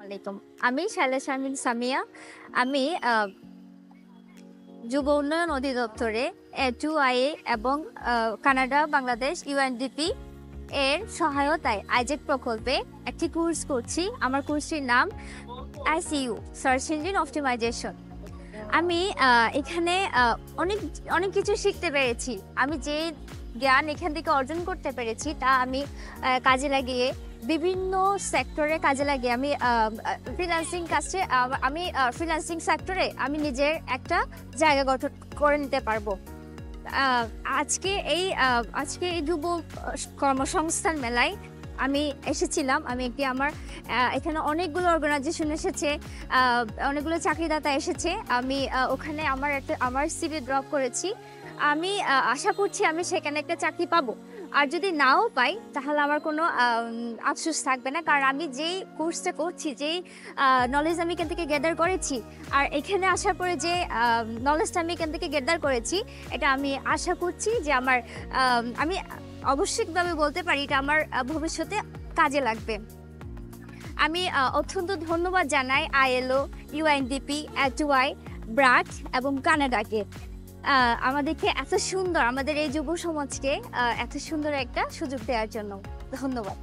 আলাইকুম। আমি শায়লা শারমিন সামিয়া। আমি যুব উন্নয়ন অধিদপ্তরে 2IA এবং কানাডা, বাংলাদেশ UNDP এর সহায়তায় আইজেক প্রকল্পে একটি কোর্স করছি। আমার কোর্সটির নাম SEO, সার্চ ইঞ্জিন অপটিমাইজেশন। আমি এখানে অনেক অনেক কিছু শিখতে পেরেছি। আমি যে জ্ঞান এখান থেকে অর্জন করতে পেরেছি তা আমি কাজে লাগিয়ে বিভিন্ন সেক্টরে কাজে লাগিয়ে আমি ফ্রিল্যান্সিং সেক্টরে আমি নিজের একটা জায়গা গঠন করে নিতে পারবো। আজকে এই যুব কর্মসংস্থান মেলায় আমি এসেছিলাম। আমার এখানে অনেকগুলো অর্গানাইজেশন এসেছে, অনেকগুলো চাকরিদাতা এসেছে। আমি ওখানে আমার সিভি ড্রপ করেছি। আমি আশা করছি আমি সেখানে একটা চাকরি পাবো। আর যদি নাও পাই তাহলে আমার কোনো আফসোস থাকবে না, কারণ আমি যেই কোর্সটা করছি, যেই নলেজ আমি এখান থেকে গ্যাদার করেছি, আর এখানে আসার পরে যে নলেজটা আমি এখান থেকে গ্যাদার করেছি, এটা আমি আশা করছি যে আমি অবশ্যইভাবে বলতে পারি এটা আমার ভবিষ্যতে কাজে লাগবে। আমি অত্যন্ত ধন্যবাদ জানাই ILO, UNDP, 2I, ব্র্যাক এবং কানাডাকে আমাদেরকে আমাদের এই যুব সমাজকে এত সুন্দর একটা সুযোগ দেওয়ার জন্য। ধন্যবাদ।